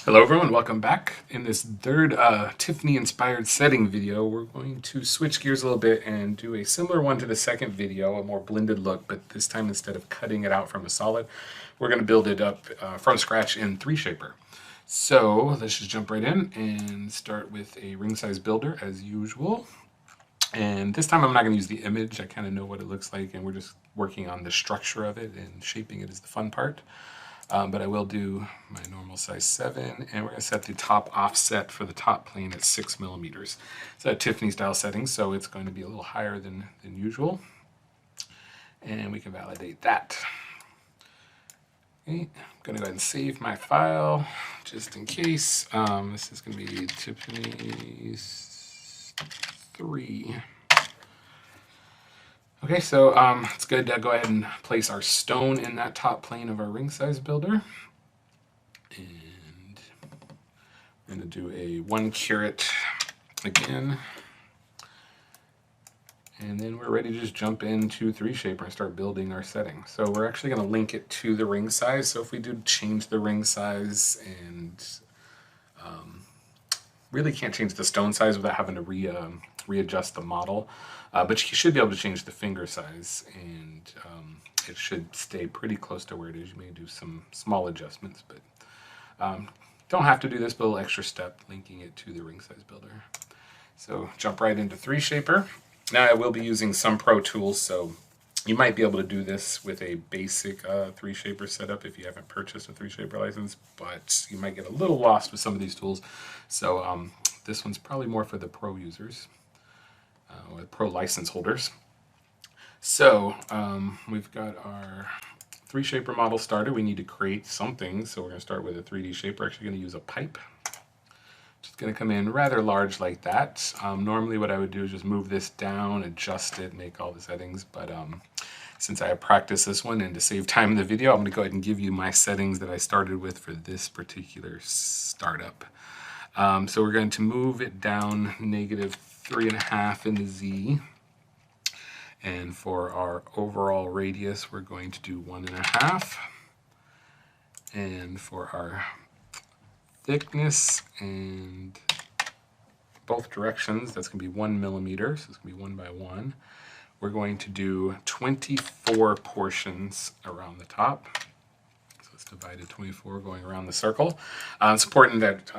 Hello everyone, welcome back. In this third Tiffany inspired setting video, we're going to switch gears a little bit and do a similar one to the second video, a more blended look, but this time instead of cutting it out from a solid, we're going to build it up from scratch in 3Shaper. So let's just jump right in and start with a ring size builder as usual. And this time I'm not going to use the image, I kind of know what it looks like, and we're just working on the structure of it, and shaping it is the fun part. But I will do my normal size 7, and we're going to set the top offset for the top plane at 6 millimeters. It's a Tiffany style setting, so it's going to be a little higher than usual. And we can validate that. Okay, I'm going to go ahead and save my file just in case. This is going to be Tiffany's 3. Okay, so it's good to go ahead and place our stone in that top plane of our ring size builder. And we're going to do a 1 carat again. And then we're ready to just jump into 3Shaper and start building our setting. So we're actually going to link it to the ring size. So if we do change the ring size, and really can't change the stone size without having to readjust the model. But you should be able to change the finger size, and it should stay pretty close to where it is. You may do some small adjustments, but don't have to do this, but a little extra step linking it to the ring size builder. So jump right into 3Shaper. Now I will be using some pro tools, so you might be able to do this with a basic 3Shaper setup if you haven't purchased a 3Shaper license, but you might get a little lost with some of these tools. So this one's probably more for the pro users, or pro license holders. So we've got our 3Shaper model started. We need to create something, so we're going to start with a 3D shape. We're actually going to use a pipe. Just going to come in rather large like that. Normally what I would do is just move this down, adjust it, make all the settings, but since I have practiced this one and to save time in the video, I'm going to go ahead and give you my settings that I started with for this particular startup. So we're going to move it down -3.5 in the Z. And for our overall radius, we're going to do 1.5. And for our thickness and both directions, that's going to be 1 millimeter. So it's going to be 1 by 1. We're going to do 24 portions around the top. So it's divided 24 going around the circle. It's important that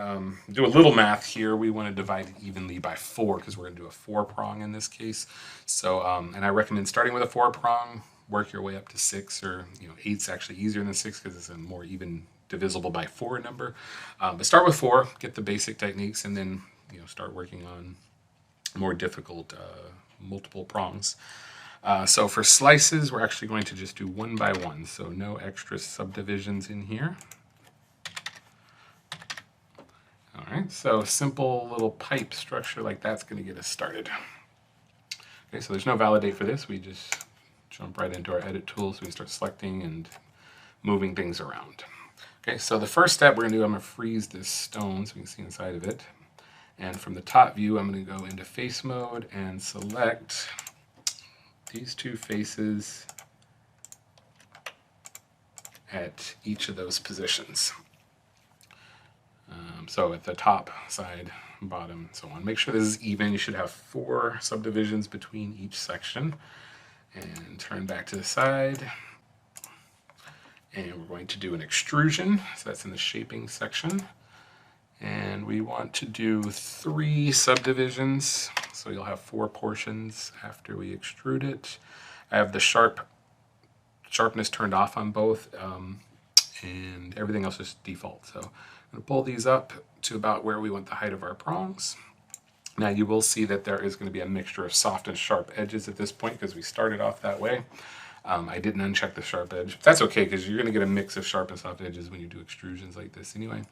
do a little math here. We want to divide it evenly by 4 because we're going to do a 4-prong in this case. So and I recommend starting with a 4-prong, work your way up to 6, or 8's actually easier than 6 because it's a more even divisible by 4 number. But start with 4, get the basic techniques, and then start working on more difficult multiple prongs. So for slices, we're actually going to just do 1 by 1, so no extra subdivisions in here. All right, so simple little pipe structure like that's going to get us started. Okay, so there's no validate for this. We just jump right into our edit tools. So we can start selecting and moving things around. Okay, so the first step we're going to do, I'm going to freeze this stone so we can see inside of it. And from the top view, I'm going to go into face mode and select these 2 faces at each of those positions. So at the top, side, bottom, so on. Make sure this is even. You should have 4 subdivisions between each section. And turn back to the side. And we're going to do an extrusion. So that's in the shaping section. And we want to do 3 subdivisions. So you'll have 4 portions after we extrude it. I have the sharpness turned off on both, and everything else is default. So I'm going to pull these up to about where we want the height of our prongs. Now you will see that there is going to be a mixture of soft and sharp edges at this point because we started off that way. I didn't uncheck the sharp edge. That's okay because you're going to get a mix of sharp and soft edges when you do extrusions like this anyway.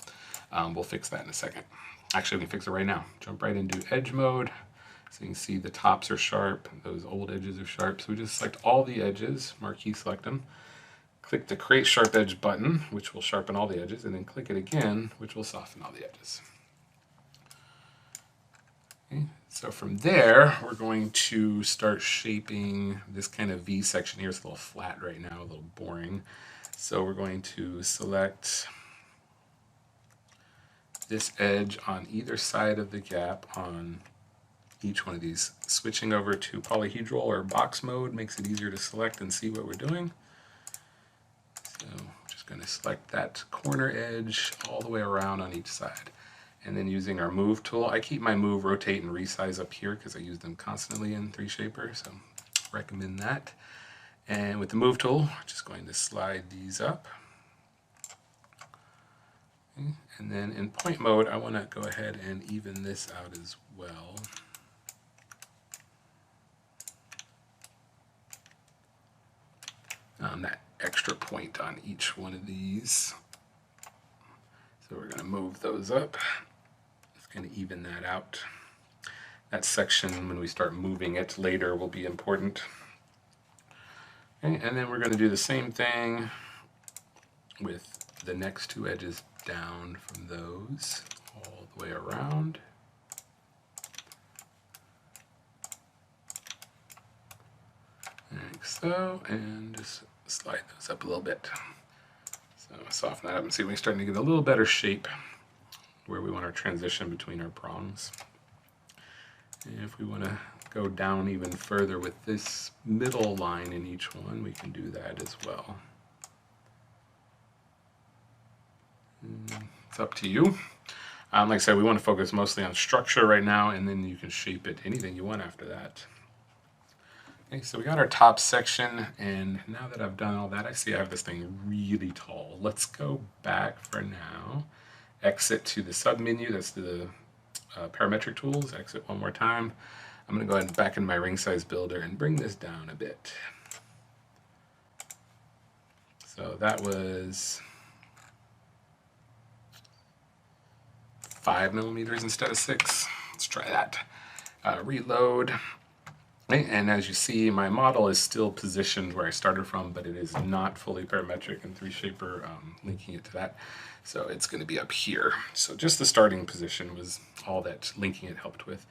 We'll fix that in a second. Actually, we can fix it right now. Jump right into edge mode. So you can see the tops are sharp, those old edges are sharp. So we just select all the edges, marquee select them. Click the Create Sharp Edge button, which will sharpen all the edges, and then click it again, which will soften all the edges. Okay, so from there, we're going to start shaping this kind of V section here. It's a little flat right now, a little boring. So we're going to select this edge on either side of the gap on each one of these. Switching over to polyhedral or box mode makes it easier to select and see what we're doing. So I'm just going to select that corner edge all the way around on each side. And then using our move tool, I keep my move, rotate, and resize up here because I use them constantly in 3Shaper, so recommend that. And with the move tool, I'm just going to slide these up. Okay. And then in point mode, I want to go ahead and even this out as well. That extra point on each one of these. So we're going to move those up. It's going to even that out. That section, when we start moving it later, will be important. Okay, and then we're going to do the same thing with the next two edges down from those all the way around. Like so, and just slide those up a little bit. So soften that up and see we're starting to get a little better shape where we want our transition between our prongs. And if we want to go down even further with this middle line in each one, we can do that as well. It's up to you. Like I said, we want to focus mostly on structure right now, and then you can shape it anything you want after that. Okay, so we got our top section, and now that I've done all that, I see I have this thing really tall. Let's go back for now. Exit to the sub-menu, that's the parametric tools. Exit one more time. I'm going to go ahead and back in my ring size builder and bring this down a bit. So that was 5 millimeters instead of 6. Let's try that. Reload. Okay, and as you see, my model is still positioned where I started from, but it is not fully parametric in 3Shaper, linking it to that. So it's going to be up here. So just the starting position was all that linking it helped with.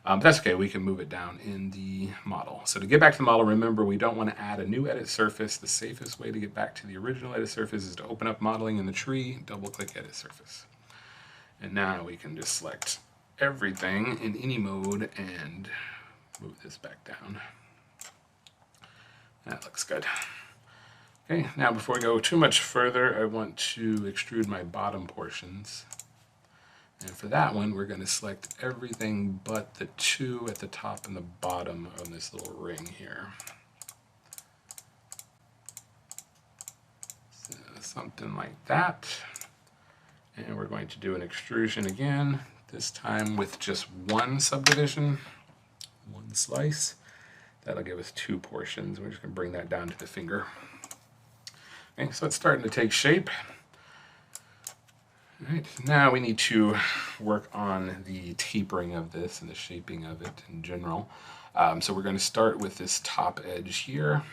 But that's okay, we can move it down in the model. So to get back to the model, remember we don't want to add a new edit surface. The safest way to get back to the original edit surface is to open up modeling in the tree, double click edit surface. And now we can just select everything in any mode and move this back down. That looks good. Okay, now before we go too much further, I want to extrude my bottom portions. And for that one, we're going to select everything but the two at the top and the bottom of this little ring here. So something like that. And we're going to do an extrusion again, this time with just one subdivision, one slice. That'll give us 2 portions. We're just going to bring that down to the finger. Okay, so it's starting to take shape. All right, now we need to work on the tapering of this and the shaping of it in general. So we're going to start with this top edge here.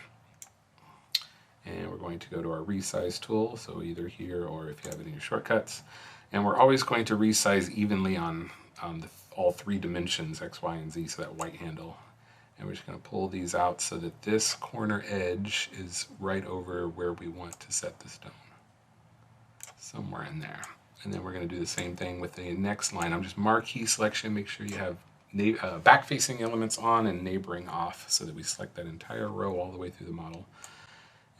And we're going to go to our resize tool, so either here or if you have it in your shortcuts. And we're always going to resize evenly on all 3 dimensions, X, Y, and Z, so that white handle. And we're just going to pull these out so that this corner edge is right over where we want to set the stone. Somewhere in there. And then we're going to do the same thing with the next line. I'm just marquee selection, make sure you have back-facing elements on and neighboring off so that we select that entire row all the way through the model.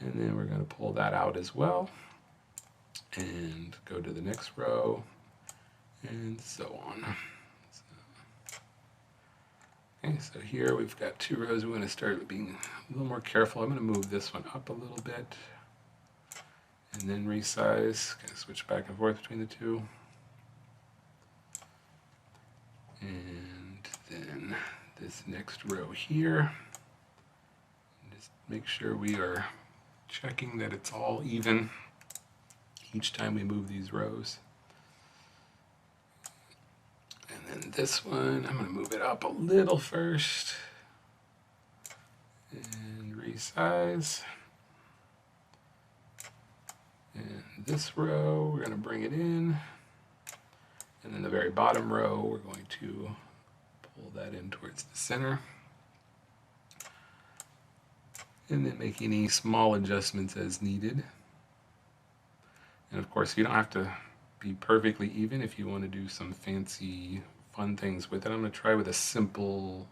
And then we're going to pull that out as well and go to the next row and so on. Okay, so here we've got 2 rows. We want to start being a little more careful. I'm going to move this one up a little bit and then resize. Kind of switch back and forth between the 2. And then this next row here. Just make sure we are checking that it's all even each time we move these rows. And then this one, I'm going to move it up a little first and resize. And this row, we're going to bring it in. And then the very bottom row, we're going to pull that in towards the center. And then make any small adjustments as needed. And of course, you don't have to be perfectly even if you want to do some fancy fun things with it. I'm going to try with a simple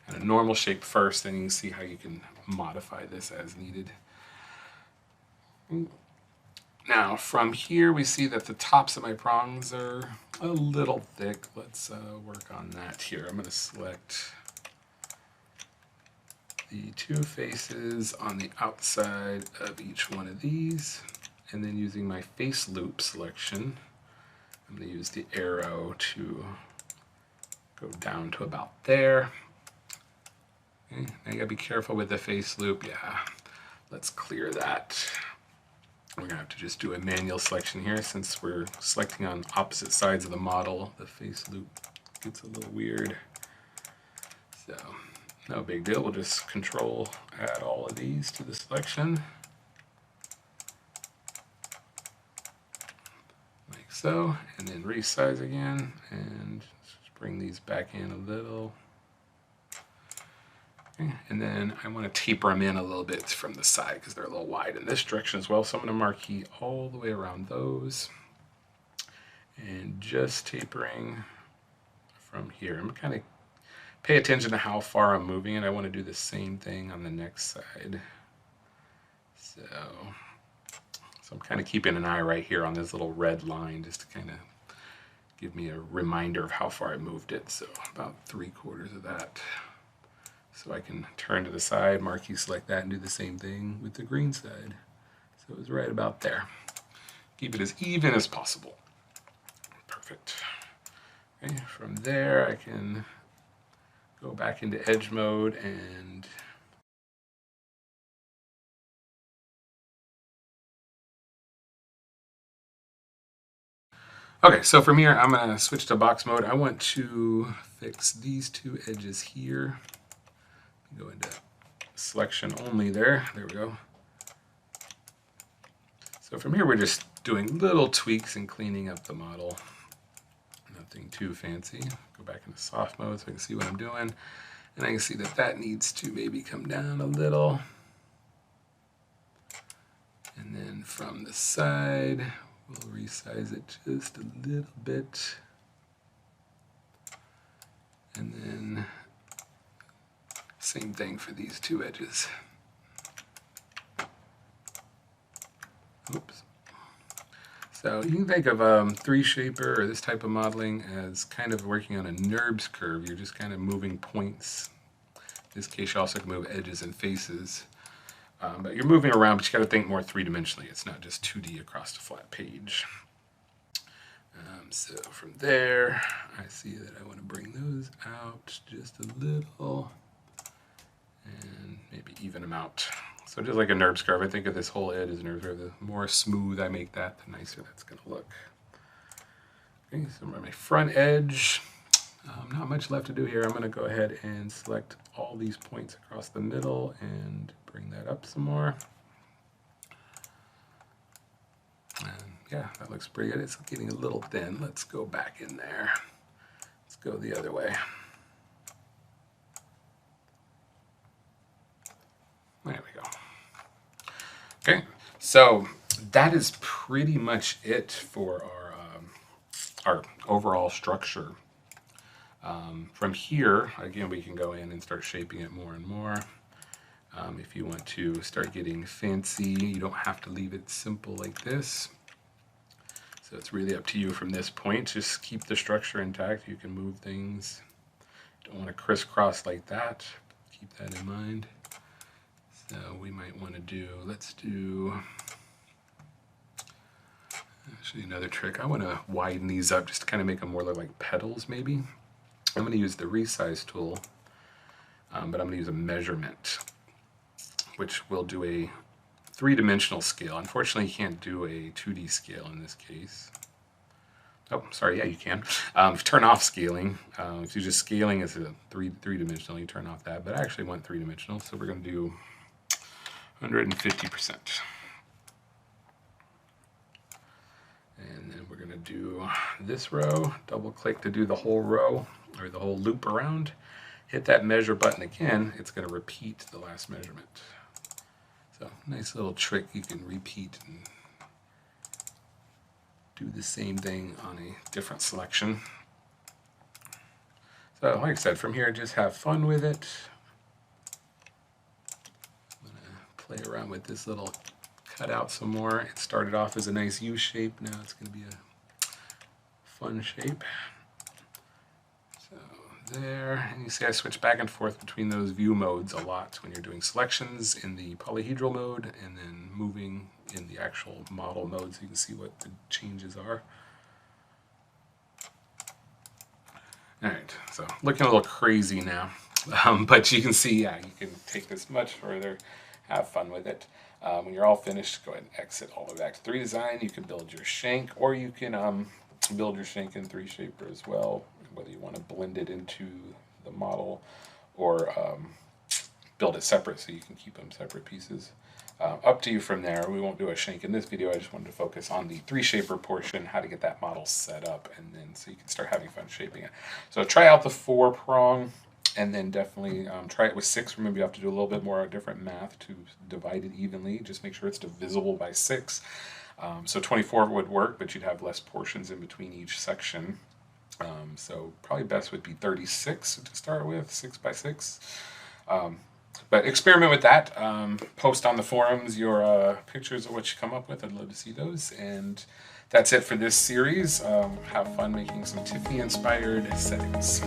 kind of normal shape first, then you can see how you can modify this as needed. Now from here we see that the tops of my prongs are a little thick. Let's work on that here. I'm going to select the two faces on the outside of each one of these, and then using my face loop selection, I'm going to use the arrow to go down to about there. Okay, now you gotta be careful with the face loop. Yeah, let's clear that. We're gonna have to just do a manual selection here since we're selecting on opposite sides of the model. The face loop gets a little weird. So, no big deal. We'll just control add all of these to the selection. Like so, and then resize again, and just bring these back in a little. Okay, and then I want to taper them in a little bit from the side because they're a little wide in this direction as well. So I'm going to marquee all the way around those and just tapering from here. I'm kind of pay attention to how far I'm moving, and I want to do the same thing on the next side. So I'm kind of keeping an eye right here on this little red line just to kind of give me a reminder of how far I moved it. So about 3/4 of that. So I can turn to the side, marquee select that, and do the same thing with the green side. So it was right about there. Keep it as even as possible. Perfect. Okay, from there I can go back into edge mode and okay, so from here I'm going to switch to box mode. I want to fix these two edges here. Go into selection only there. There we go. So from here we're just doing little tweaks and cleaning up the model. Nothing too fancy. Go back into soft mode so I can see what I'm doing. And I can see that that needs to maybe come down a little. And then from the side, we'll resize it just a little bit. And then same thing for these two edges. Oops. So you can think of 3Shaper or this type of modeling as kind of working on a NURBS curve. You're just kind of moving points. In this case, you also can move edges and faces. But you're moving around, but you got to think more three-dimensionally. It's not just 2D across a flat page. So from there, I see that I want to bring those out just a little. And maybe even them out. So just like a NURBS curve, I think of this whole edge as a NURBS curve. The more smooth I make that, the nicer that's going to look. Okay, so my front edge, not much left to do here. I'm going to go ahead and select all these points across the middle and bring that up some more. And yeah, that looks pretty good. It's getting a little thin. Let's go back in there. Let's go the other way. There we go. Okay, so that is pretty much it for our overall structure. From here, again, we can go in and start shaping it more and more. If you want to start getting fancy, you don't have to leave it simple like this. So it's really up to you from this point. Just keep the structure intact. You can move things. Don't want to crisscross like that. Keep that in mind. So we might want to do, let's do, actually another trick. I want to widen these up just to kind of make them more look like petals maybe. I'm going to use the resize tool, but I'm going to use a measurement, which will do a three-dimensional scale. Unfortunately, you can't do a 2D scale in this case. Oh, sorry, yeah, you can. Turn off scaling. If you're just scaling as a three-dimensional, you turn off that, but I actually want three-dimensional, so we're going to do 150%. And then we're going to do this row, double click to do the whole row or the whole loop around. Hit that measure button again, it's going to repeat the last measurement. So nice little trick you can repeat and do the same thing on a different selection. So like I said, from here, just have fun with it. I'm gonna play around with this little cutout some more. It started off as a nice U shape. Now it's gonna be a fun shape. So there, and you see I switch back and forth between those view modes a lot when you're doing selections in the polyhedral mode and then moving in the actual model mode so you can see what the changes are. Alright, so looking a little crazy now, but you can see, yeah, you can take this much further, have fun with it. When you're all finished, go ahead and exit all the way back to 3DESIGN. You can build your shank, or you can build your shank in 3Shaper as well, whether you want to blend it into the model or build it separate so you can keep them separate pieces. Up to you from there. We won't do a shank in this video. I just wanted to focus on the 3Shaper portion, how to get that model set up, and then so you can start having fun shaping it. So try out the 4-prong, and then definitely try it with 6. Remember, you have to do a little bit more different math to divide it evenly. Just make sure it's divisible by 6. So 24 would work, but you'd have less portions in between each section. So probably best would be 36 to start with, 6 by 6. But experiment with that. Post on the forums your pictures of what you come up with. I'd love to see those. And that's it for this series. Have fun making some Tiffany-inspired settings.